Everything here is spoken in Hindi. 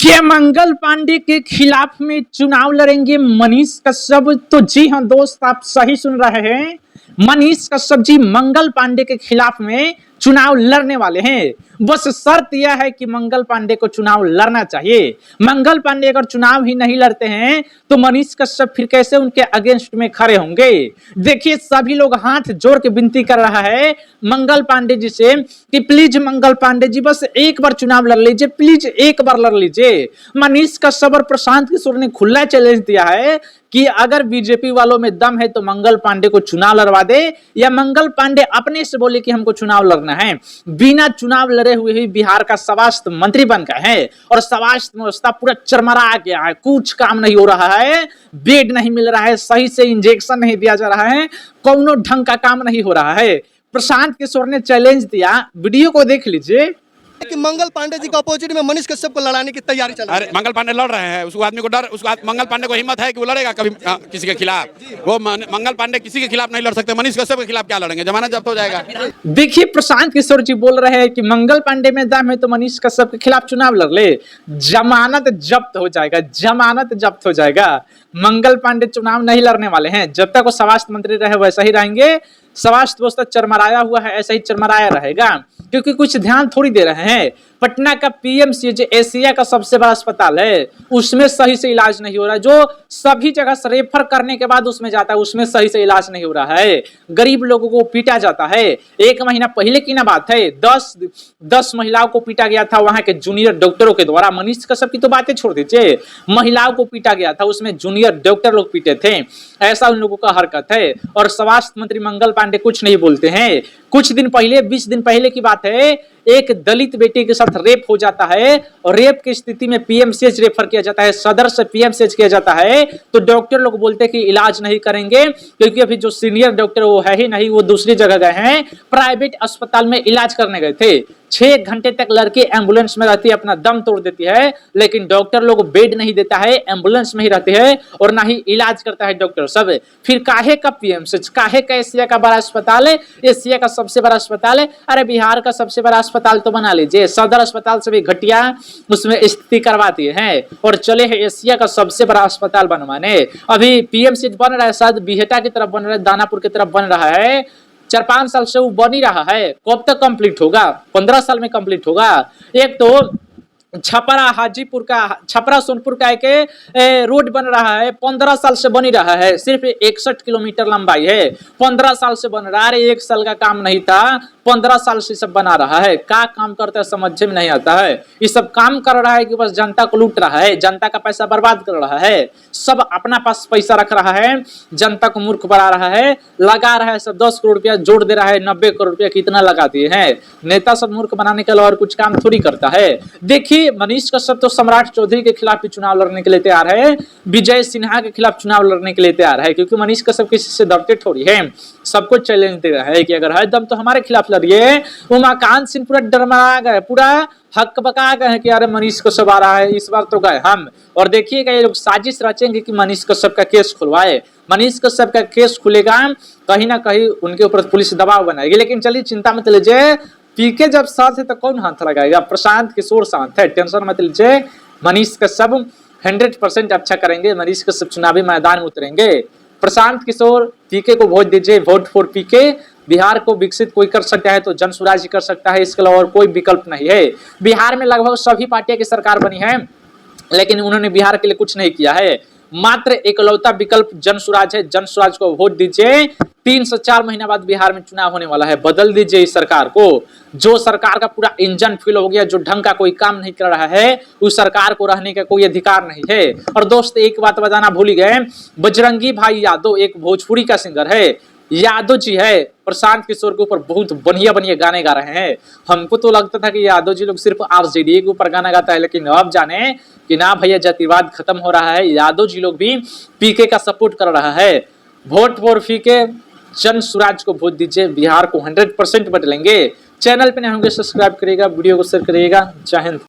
देखिए, मंगल पांडे के खिलाफ में चुनाव लड़ेंगे मनीष कश्यप। तो जी हाँ दोस्त, आप सही सुन रहे हैं। मनीष कश्यप जी मंगल पांडे के खिलाफ में चुनाव लड़ने वाले हैं। बस शर्त यह है कि मंगल पांडे को चुनाव लड़ना चाहिए। मंगल पांडे अगर चुनाव ही नहीं लड़ते हैं तो मनीष कश्यप फिर कैसे उनके अगेंस्ट में खड़े होंगे। देखिए, सभी लोग हाथ जोड़ के विनती कर रहा है मंगल पांडे जी से कि प्लीज मंगल पांडे जी बस एक बार चुनाव लड़ लीजिए, प्लीज एक बार लड़ लीजिए। मनीष कश्यप और प्रशांत किशोर ने खुला चैलेंज दिया है कि अगर बीजेपी वालों में दम है तो मंगल पांडे को चुनाव लड़वा दे, या मंगल पांडे अपने से बोले कि हमको चुनाव लड़ना है। बिना चुनाव लड़े हुए ही बिहार का स्वास्थ्य मंत्री बन गए हैं और स्वास्थ्य व्यवस्था पूरा चरमरा गया है। कुछ काम नहीं हो रहा है, बेड नहीं मिल रहा है, सही से इंजेक्शन नहीं दिया जा रहा है, कोनो ढंग का काम नहीं हो रहा है। प्रशांत किशोर ने चैलेंज दिया, वीडियो को देख लीजिए कि मंगल पांडे जी के अपोजिट में मनीष कश्यप को लड़ाने की तैयारी चल रही है। अरे मंगल पांडे लड़ रहे हैं, उसको आदमी को डर, उसको मंगल पांडे को हिम्मत है कि वो लड़ेगा कभी किसी के खिलाफ। वो मंगल पांडे किसी के खिलाफ नहीं लड़ सकते, मनीष कश्यप के खिलाफ क्या लड़ेंगे, जमानत जब्त हो जाएगा। देखिए, प्रशांत किशोर जी बोल रहे हैं कि मंगल पांडे में दम है तो मनीष कश्यप के खिलाफ चुनाव लड़ ले, जमानत जब्त हो जाएगा, जमानत जब्त हो जाएगा। मंगल पांडे चुनाव नहीं लड़ने वाले हैं। जब तक वो स्वास्थ्य मंत्री रहे वैसा ही रहेंगे। स्वास्थ्य व्यवस्था चरमराया हुआ है, ऐसा ही चरमराया रहेगा, क्योंकि कुछ ध्यान थोड़ी दे रहे हैं। पटना का पीएमसीएच एशिया का सबसे बड़ा अस्पताल है, उसमें सही से इलाज नहीं हो रहा है। जो सभी जगह से रेफर करने के बाद उसमें जाता है, उसमें सही से इलाज नहीं हो रहा है। गरीब लोगों को पीटा जाता है। 1 महीना पहले की ना बात है, 10 महिलाओं को पीटा गया था वहां के जूनियर डॉक्टरों के द्वारा। मनीष कश्यप की तो बातें छोड़ दीजिए, महिलाओं को पीटा गया था, उसमें जूनियर डॉक्टर लोग पीटे थे। ऐसा उन लोगों का हरकत है और स्वास्थ्य मंत्री मंगल पांडे कुछ नहीं बोलते हैं। कुछ दिन पहले, 20 दिन पहले की बात है, एक दलित बेटी के साथ रेप हो जाता है और रेप की स्थिति में पीएमसीएच रेफर किया जाता है, सदर से पीएमसीएच किया जाता है। तो डॉक्टर लोग बोलते हैं कि इलाज नहीं करेंगे, क्योंकि अभी जो सीनियर डॉक्टर वो है ही नहीं, वो दूसरी जगह गए हैं, प्राइवेट अस्पताल में इलाज करने गए थे। 6 घंटे तक लड़की एम्बुलेंस में रहती है, अपना दम तोड़ देती है, लेकिन डॉक्टर लोग बेड नहीं देता है, एम्बुलेंस में ही रहते हैं और ना ही इलाज करता है डॉक्टर सब। फिर काहे का पीएमसीएच, काहे का एशिया का बड़ा अस्पताल है, एशिया का सबसे बड़ा अस्पताल है। अरे बिहार का सबसे बड़ा अस्पताल तो बना लीजिए, सदर अस्पताल से भी घटिया उसमें स्थिति करवाती है और चले है एशिया का सबसे बड़ा अस्पताल बनवाने। अभी पीएमसीएच बन रहा है, शायद बिहेटा की तरफ बन रहा है, दानापुर की तरफ बन रहा है। 4-5 साल से वो बन ही रहा है, कब तक कंप्लीट होगा? 15 साल में कंप्लीट होगा। एक तो छपरा हाजीपुर का, छपरा सोनपुर का एक रोड बन रहा है, 15 साल से बन ही रहा है, सिर्फ 61 किलोमीटर लंबाई है, 15 साल से बन रहा है। 1 साल का काम नहीं था, 15 साल से सब बना रहा है। क्या काम करता है समझ में नहीं आता है। ये सब काम कर रहा है कि बस जनता को लूट रहा है, जनता का पैसा बर्बाद कर रहा है, सब अपना पास पैसा रख रहा है, जनता को मूर्ख बना रहा है, लगा रहा है सब 10 करोड़ रुपया जोड़ दे रहा है, 90 करोड़ रुपया कितना लगा दिए हैं। नेता सब मूर्ख बनाने के अलावा और कुछ काम थोड़ी करता है। देखिए, मनीष कश्यप तो सम्राट चौधरी के खिलाफ भी चुनाव लड़ने के लिए तैयार है, विजय सिन्हा के खिलाफ चुनाव लड़ने के लिए तैयार है, क्योंकि मनीष कश्यप किसी से डरते थोड़ी है। सबको चैलेंज दे रहा है कि अगर है दम तो हमारे खिलाफ लड़िए। उमाकांत सिंह पूरा डरमरा गए, पूरा हक बका गए कि अरे मनीष कश्यप आ रहा है, इस बार तो गए हम। और देखिएगा ये लोग साजिश रचेंगे कि मनीष कश्यप का केस खुलवाए। मनीष कश्यप का केस खुलेगा, कहीं ना कहीं उनके ऊपर पुलिस दबाव बनाएगी। लेकिन चलिए, चिंता मत लीजिए, पीके जब साथ है तो कौन हाथ लगाएगा? प्रशांत किशोर साथ है, टेंशन मत लीजिए। मनीष कश्यप 100% अच्छा करेंगे, मनीष कश्यप चुनावी मैदान में उतरेंगे। प्रशांत किशोर, पीके को वोट दीजिए, वोट फॉर पीके। बिहार को विकसित कोई कर सकता है तो जनसुराज कर सकता है, इसके अलावा और कोई विकल्प नहीं है। बिहार में लगभग सभी पार्टियां की सरकार बनी है, लेकिन उन्होंने बिहार के लिए कुछ नहीं किया है। मात्र एकलौता विकल्प जनसुराज है, जनसुराज को वोट दीजिए। 3 से 4 महीना बाद बिहार में चुनाव होने वाला है, बदल दीजिए इस सरकार को। जो सरकार का पूरा इंजन फेल हो गया, जो ढंग का कोई काम नहीं कर रहा है, उस सरकार को रहने का कोई अधिकार नहीं है। और दोस्त, एक बात बताना भूल गए, बजरंगी भाई यादव एक भोजपुरी का सिंगर है, यादव जी है, प्रशांत किशोर के ऊपर बहुत बढ़िया बढ़िया गाने गा रहे हैं। हमको तो लगता था कि यादव जी लोग सिर्फ आरजेडी के ऊपर गाना गाता है, लेकिन अब जाने कि ना भैया, जातिवाद खत्म हो रहा है। यादव जी लोग भी पीके का सपोर्ट कर रहा है। वोट फॉर पीके, जनसुराज को वोट दीजिए, बिहार को 100% बदलेंगे। चैनल पे नए होंगे सब्सक्राइब करिएगा, वीडियो को शेयर करिएगा। जय हिंद।